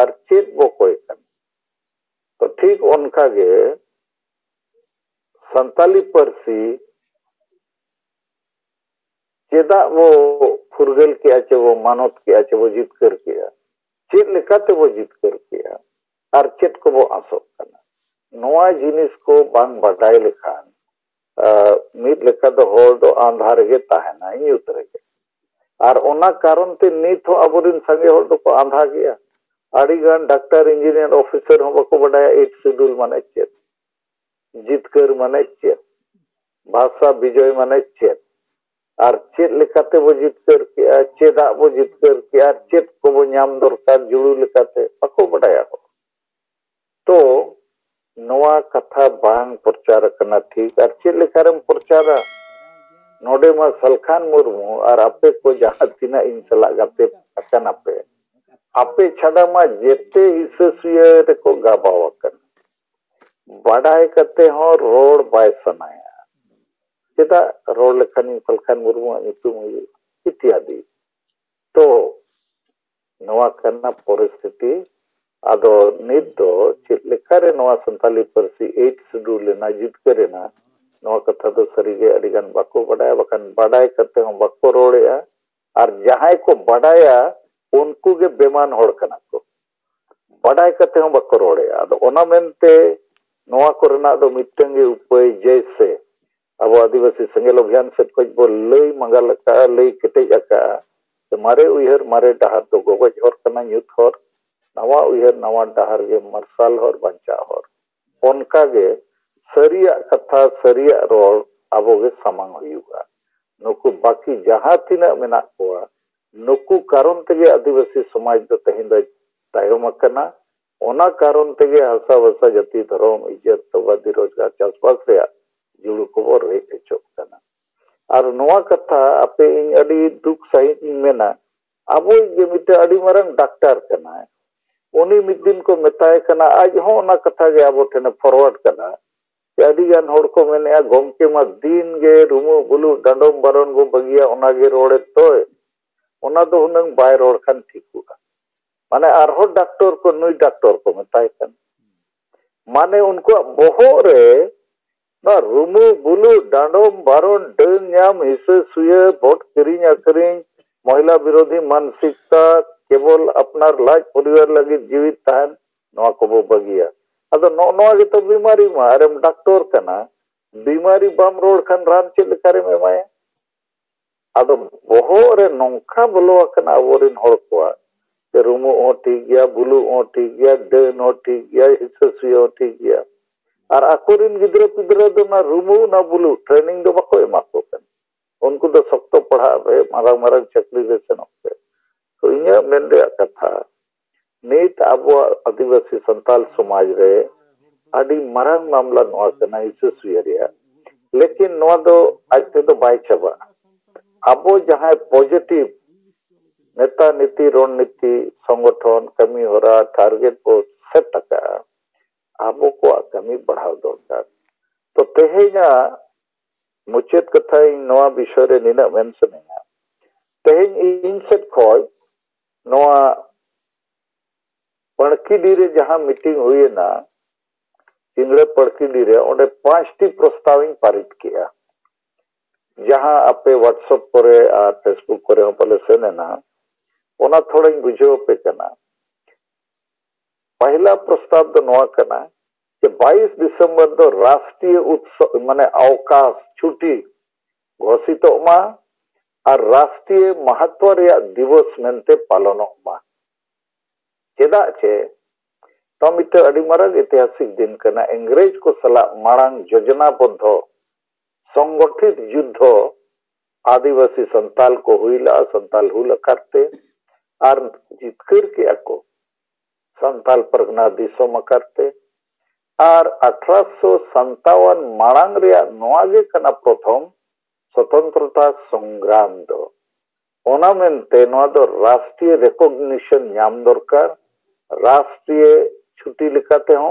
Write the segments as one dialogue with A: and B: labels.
A: ᱟᱨ ᱪᱮᱫ ᱵᱚ ᱠᱚᱭ ᱠᱟᱱᱟ ᱛᱚ ᱴᱷᱤᱠ ᱚᱱᱠᱟ ᱜᱮ ᱥᱟᱱᱛᱟᱞᱤ ᱯᱟᱹᱨᱥᱤ ᱪᱮᱫᱟᱜ ᱵᱚ ᱯᱷᱩᱨᱜᱟᱹᱞ ᱠᱮᱜᱼᱟ ᱪᱮ ᱵᱚ ᱢᱟᱱᱚᱛ ᱠᱮᱜᱼᱟ ᱪᱮ ᱵᱚ ᱡᱤᱛᱠᱟᱹᱨ ᱠᱮᱜᱼᱟ ᱪᱮᱫ ᱞᱮᱠᱟᱛᱮ ᱵᱚ ᱡᱤᱛᱠᱟᱹᱨ ᱠᱮᱜᱼᱟ ᱟᱨ ᱪᱮᱫ ᱠᱚ ᱵᱚ ᱟᱥᱚᱜ ᱠᱟᱱᱟ ᱱᱚᱣᱟ ᱡᱤᱱᱤᱥ ko bang badai lekhan mid lekha do hor do andhar rege tahena nyut rege ar ona karon te nit ho aborin sange hor do ko andha geya adi gan doctor engineer officer ho bako badaya 8 schedule mane chet jitkar mane chet bhasa bijoy mane chet ar chet lekate bo jitkar keya cheda bo jitkar keya chet ko bo nyam dorkar juru lekate bako badaya ko to नवा कथा बांग प्रचार करना ठीक और check लेखारम प्रचारा नोडे मा सलखान मुर्मू और आपे को जहां तिना इन सला गाते अकन आपे छड़ा मा जेते हिस्सुय रे को गाबाव अकन बाडाय करते हो रोड बाय सनाया चेदा रोड लेखान सलखान मुर्मू नितुम इत्यादि तो नवा करना परिस्थिति आदो नित दो चेक लेखारे नवा संताली परसी 8 शेड्यूल लेना जितकरेना नवा कथा दो सरीगे अडिगान बाको बडाया बखान बडाय करते हम बाको रोड़ेया और जहां को बडाया उनको के बेमान होड़ कना को बडाय करते हम बाको रोड़ेया आदो ओना मेनते नवा कोरेना दो मिटंगे उपाय जैसे अब आदिवासी संगेल अभियान से कोई बो लई मंगाल का लई केटेज का मारे उयहर मारे डहार दो गोगज होर कना यूथ होर नवा उयहर नवा डहार गे मरसाल होर बंचा होर उनका गे सरिया कथा सरिया रोल अबो गे सामांग हुआ नुकु बाकी जहां तिना मेना कोआ नुकु कारण तेगे आदिवासी समाज दो तहिन द तायम अकना ओना कारण तेगे हासा भाषा जाति धर्म इज्जत तबादी रोजगार चासबास रे जुड़ू को बो रे चोक कना और नवा कथा आपे इन अडी दुख सहित मेना अबो जे मिटे अडी मारंग डॉक्टर कना उनी मिद दिन को मेताय कना आज हो ना कथा गे आबो ठेने फॉरवर्ड कना अडी गान होड़ को मेने गोमके मा दिन गे रुमु बुलु डंडोम बारन गो बगिया ओना गे रोड़े तोय ओना दो हुनंग बाय रोड़ खान ठीकुआ माने आरहो डॉक्टर को नुई डॉक्टर को मेताय कन माने उनको बोहो रे ना रुमु बुलु डंडोम बारन डंग न्याम हिस्से सुये वोट किरिंग अकरिंग महिला विरोधी मानसिकता केवल अपनार लाज परिवार लगी जीवित तहन नवा को बो बगिया अदो नवा गे तो बीमारी मा अरेम डॉक्टर कना बीमारी बाम रोड खान रान चे लेकारे में माया अदो बोहो रे नोंखा बोलो कना अबोरिन होड़ कोआ के रुमु ओ ठीक गया बुलु ओ ठीक गया डन ओ ठीक गया हिस्सुय ओ ठीक गया और अकोरिन गिद्रा पिद्रा दो ना रुमु ना बुलु ट्रेनिंग दो बको एमा को कन उनको दो सख्तो पढ़ा बे मारा मारा चक्री दे सनोते तो इया मेंदे कथा नीत अबो आदिवासी संताल समाज रे अडी मरांग मामला नवा कना हिस्सुय रिया लेकिन नवा दो आज ते दो बाय चबा अबो जहां पॉजिटिव नेता नीति रणनीति संगठन कमी होरा टारगेट को सेट का आबो को कमी बढ़ाव दरकार तो तेहेना मुचेत कथा नवा विषय रे निना मेंशनिंगा तेहेन इन सेट खोय नवा पड़कीडी रे जहां मीटिंग हुई ना चिंगड़े पड़कीडी रे ओंडे 5टी प्रस्ताविन पारित किया जहां आपे व्हाट्सएप करे और फेसबुक करे हो पले सेनेना ओना थोड़ा बुझो पे कना पहला प्रस्ताव दो नवा कना कि 22 दिसंबर दो राष्ट्रीय उत्सव माने अवकाश छुट्टी घोषित मा और राष्ट्रीय महत्व रे दिवस मेनते पालन मा चेदा चे तो मिटे अडी मारग ऐतिहासिक दिन कना अंग्रेज को सला मांग योजनाबद्ध संगठित युद्ध आदिवासी संताल को हुईला संताल हुल करते और जितकर के को संताल परगना दिसोम करते और 1857 मांग रे नवागे कना प्रथम स्वतंत्रता संग्राम दो ओना मेनते नवा दो राष्ट्रीय रिकॉग्निशन नाम दरकार राष्ट्रीय छुट्टी लेकाते हो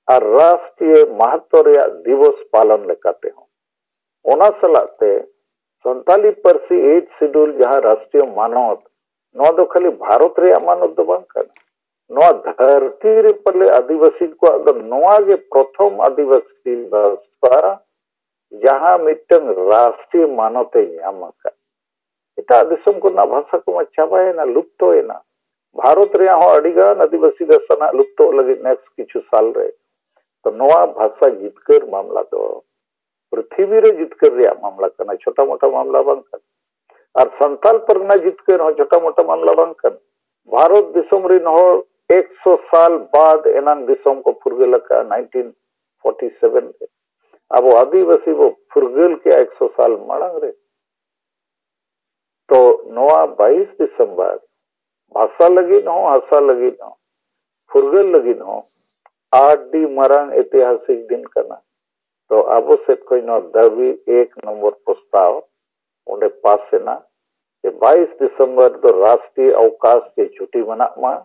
A: और राष्ट्रीय महत्व रे दिवस पालन लेकाते हो ओना सलाते संताली परसी 8 शेड्यूल जहां राष्ट्रीय मानवत नवा दो खाली भारत रे मानवत दो बांग कना नवा धरती रे पले आदिवासी को नवा गे प्रथम आदिवासी भाषा जहां मिटन राष्ट्रीय मानवते नामका एटा दिसम को ना भाषा को चाबायना लुप्तोयना भारत रे हो अडिगान आदिवासी भाषा लुप्तो लगे नेक्स्ट किछु साल रे तो नवा भाषा जितकर मामला तो पृथ्वी रे जितकर रे मामला कना छोटा मोटा मामला बांग और संताल परगना जितकर हो छोटा मोटा मामला बांग भारत दिसम रे हो 100 साल बाद एनान दिसम को फुरगल का 1947 रे अब आदिवासी वो फुरगल के 100 साल मांग रे तो नवा 22 दिसंबर भाषा लगी हो हासा लगी हो फुरगल लगी हो आडी मरांग ऐतिहासिक दिन करना तो अब से कोई न दावी 1 नंबर प्रस्ताव उन्हें पास से ना कि 22 दिसंबर तो राष्ट्रीय अवकाश के छुट्टी मना मा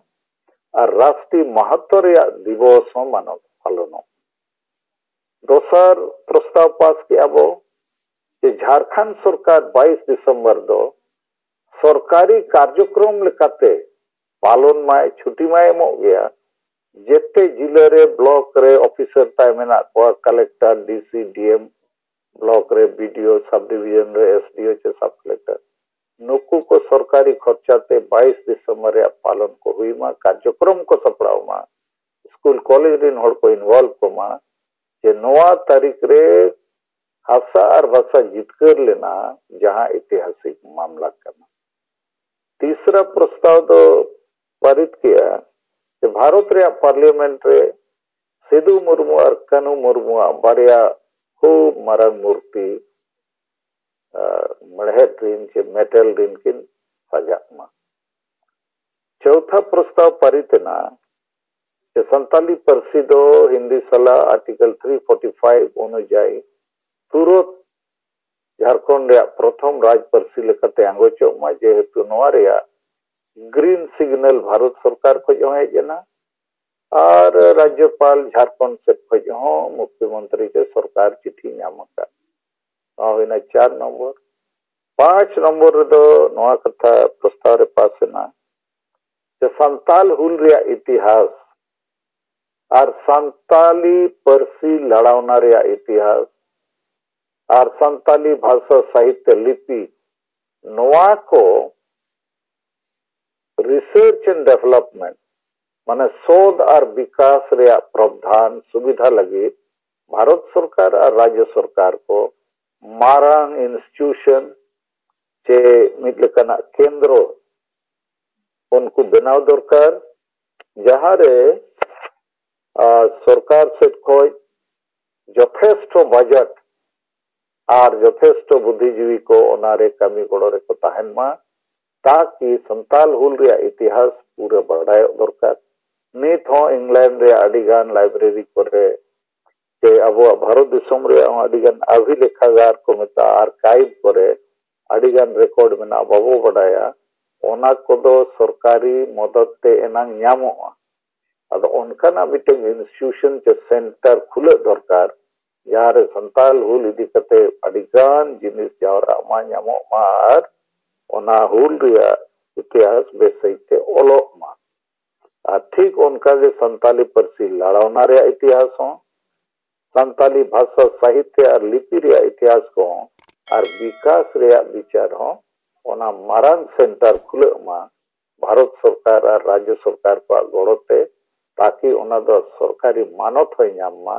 A: और राष्ट्रीय महत्व दिवस मानव पालन दोसर प्रस्ताव पास किया वो कि झारखंड सरकार 22 दिसंबर दो सरकारी कार्यक्रम लेकाते पालन माय छुट्टी माय एमो गया जेते जिले रे ब्लॉक रे ऑफिसर ताय मेना को कलेक्टर डीसी डीएम ब्लॉक रे बीडीओ सब डिवीजन रे एसडीओ चे सब कलेक्टर नुकु को सरकारी खर्चाते 22 दिसंबर रे पालन को हुई मा कार्यक्रम को सपड़ाव मा स्कूल कॉलेज रिन हड़ को इन्वॉल्व को मा जे नवा तारीख रे हासा और भाषा जितकर लेना जहां ऐतिहासिक मामला करना तीसरा प्रस्ताव तो पारित किया कि भारत रे पार्लियामेंट रे सिदु मुर्मू और कानू मुर्मू बारिया खूब मारंग मूर्ति मढ़ेट रिन के मेटल रिन किन सजामा चौथा प्रस्ताव पारित ना कि संताली परसी दो हिंदी सला आर्टिकल 345 अनुजाई तुरंत झारखंड रे प्रथम राज परसी लेकाते आंगोचो मा जेहेतु नवा रे ग्रीन सिग्नल भारत सरकार को जो है जना और राज्यपाल झारखंड से खोजो मुख्यमंत्री के सरकार चिट्ठी नामका होना 4 नंबर 5 नंबर दो नवा कथा प्रस्ताव रे पास ना जे संताल हुल रे इतिहास और संताली परसी लड़ावना रे इतिहास और संताली भाषा साहित्य लिपि नवा को रिसर्च एंड डेवलपमेंट माने शोध और विकास रे प्रावधान सुविधा लगी भारत सरकार और राज्य सरकार को मारांग इंस्टीट्यूशन चे मिटलकना केंद्र उनको बनाव दरकार जहां रे सरकार से खोज यथेष्ट बजट और यथेष्ट बुद्धिजीवी को ओनारे कमी गड़ो रे को ताहन मा ताकि संताल हुल रे इतिहास पूरे बढ़ाए दरकार नित हो इंग्लैंड रे अडिगान लाइब्रेरी करे जे अब भारत दिसम रे अडिगान अभिलेखागार को मेता आर्काइव करे अडिगान रिकॉर्ड में बाबो बढ़ाया ओना को दो सरकारी मदद ते एनांग ᱧᱟᱢᱚᱜᱼᱟ अद उनका मिटे इंस्टीट्यूशन के सेंटर खुले दरकार जहां रे संताल हुल इदिकते अडिगान जिनिस जावरा मा ᱧᱟᱢᱚᱜ मा और ओना हुल रिया इतिहास बेसैते ओलोक मा ठीक उनका के संताली परसी लड़ावना रे इतिहास हो संताली भाषा साहित्य और लिपि रे इतिहास को और विकास रे विचार हो ओना मारांग सेंटर खुले मा भारत सरकार और राज्य सरकार को गड़ोते ताकि ओना दो सरकारी मानत हो ᱧᱟᱢ मा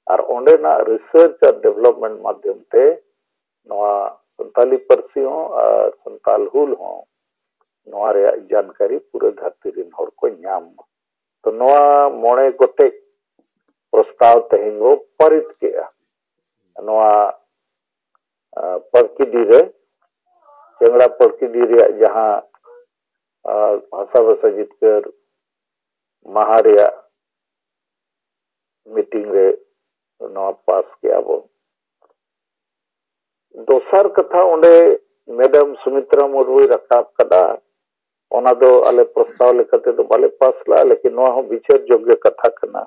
A: और ओंडेना रिसर्च और डेवलपमेंट माध्यम ते नवा संताली परसी हो और संताल हुल हो नवा रे जानकारी पूरे धरती रिन हर को ᱧᱟᱢ तो नवा मोणे गोटे प्रस्ताव तेहिंगो पारित किया नवा परकिडी रे चेंगड़ा परकिडी रे जहां भाषा भाषा जितकर महा रे मीटिंग रे नवा पास किया वो दोसर कथा ओंडे मैडम सुमित्रा मुर्मू रखाब कदा ओना दो आले प्रस्ताव लेकते तो बाले पास ला लेकिन नवा हो विचार योग्य कथा कना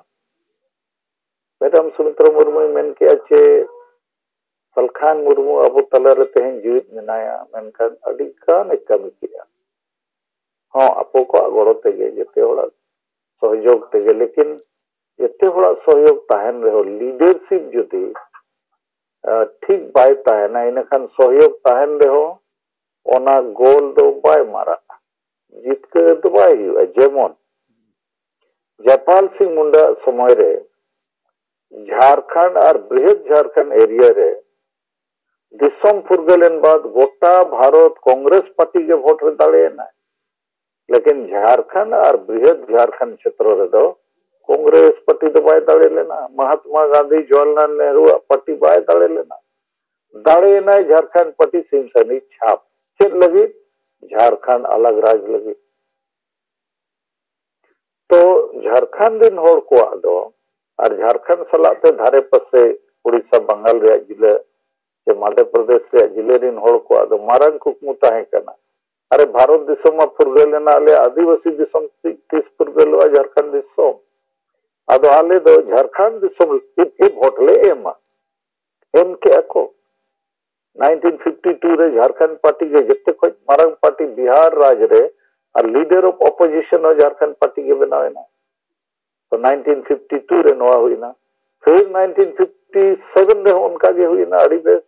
A: मैडम सुमित्रा मुर्मू मेन के चे सलखान मुर्मू अब तला रे तेहन जीवित मेनाया मेनखान अडी कान कमी किया हां आपो को गड़ो तेगे जेते होला सहयोग तेगे लेकिन जते होड़ा सहयोग ताहन रहो लीडरशिप जुदी ठीक बाय ताहना इनखान सहयोग ताहन रहो ओना गोल दो बाय मारा जितकर दो बाय हुआ जेमन जयपाल सिंह मुंडा समय रे झारखंड और बृहद झारखंड एरिया रे दिसम फुरगलेन बाद गोटा भारत कांग्रेस पार्टी के वोट रे दाड़ेना लेकिन झारखंड और बृहद झारखंड क्षेत्र रे दो कांग्रेस पार्टी दो बाय दाड़े लेना महात्मा गांधी जवाहरलाल नेहरू पार्टी बाय दाड़े लेना दाड़ेना झारखंड पार्टी सिमसनी छाप चेत लगी झारखंड अलग राज लगी तो झारखंड दिन होड़ को आदो और झारखंड सलाते धारे पासे उड़ीसा बंगाल रे जिले के मध्य प्रदेश रे जिले दिन होड़ को आदो मारंग कुकमु ताहे कना अरे भारत दिसम मा फुरगलेना आले आदिवासी दिसम तीस फुरगलवा झारखंड दिसम आदो आले दो झारखंड दिसम के वोट ले एम के को 1952 रे झारखंड पार्टी के जत्ते खोज मारंग पार्टी बिहार राज रे और leader of opposition Jharkhand party के बनावेना तो 1952 रे नवा हुईना फिर 1957 रे उनका के हुईना अड़ी बेस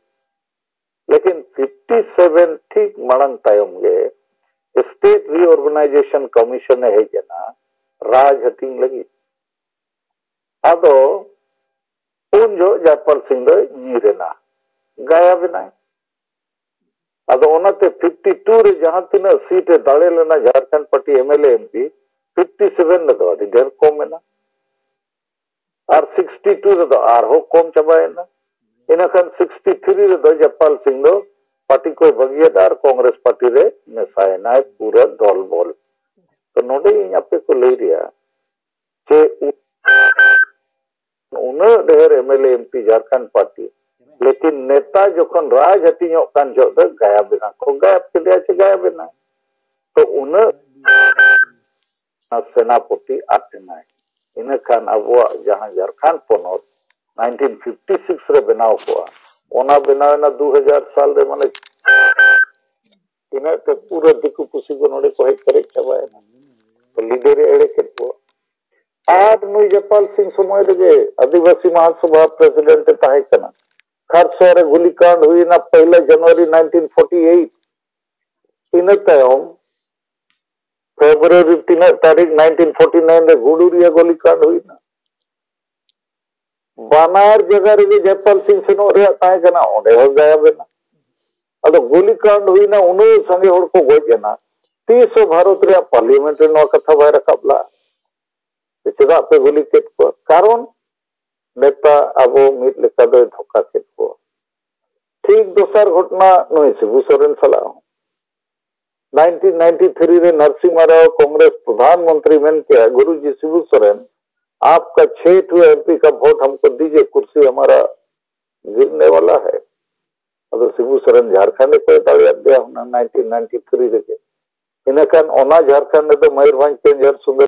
A: लेकिन 57 ठीक मारंग तायम गे स्टेट रीऑर्गेनाइजेशन कमीशन है जना राज हटिंग लगी आदो उन जो जयपाल सिंह दो नीरेना गाया बिना आदो ओनाते 52 रे जहां तीना सीट दाड़े लेना झारखंड पार्टी एमएलए एमपी 57 रे दो अभी ढेर कम है ना और 62 रे दो आरो कम चबाएना इनखान 63 रे दो जयपाल सिंह दो पार्टी को बगियादार कांग्रेस पार्टी रे मेसायना पूरा दल बल तो नोडे आपे को ले रिया जे उन ढेर एमएलए एमपी झारखंड पार्टी लेकिन नेता जोखन राज हटिंग कान जो दो गाया बिना को गायब के दिया से गाया बिना तो उन सेनापति आटना इनखान अब जहां झारखंड पोनोत 1956 रे बनाव को ओना बनावना 2000 साल रे माने इने ते पूरा दिकु पुसी को नोडे को हेज करे चबायना तो लीडर एड़े के को आज नुई जयपाल सिंह समय रे आदिवासी महासभा प्रेसिडेंट ताहे कना खरसोरे गुलिकांड हुई ना 1 जनवरी 1948 इन तयम फेब्रुआरी 3 तारीख 1949 रे गुडुरिया गोलीकांड हुई ना बानार जगह रे जयपाल सिंह सेनो रे ताहे कना ओडे हो गया बेना अदो गोलीकांड हुई ना उनु संगे होड़ को गोजना 30 भारत रे पार्लियामेंट रे नो कथा बाय रकाबला चेदा पे गुली केट को कारण नेता अब मिट लेका दो धोखा केट को ठीक दोसर घटना नय शिबू सोरेन सला 1993 रे नरसिम्हा राव कांग्रेस प्रधानमंत्री मन के गुरुजी शिबू सोरेन आपका 6 एमपी का वोट हमको दीजिए कुर्सी हमारा गिरने वाला है अब शिबू सोरेन झारखंड को दाड़िया दिया 1993 रे इनखान ओना झारखंड तो मयूरभंज के सुंदर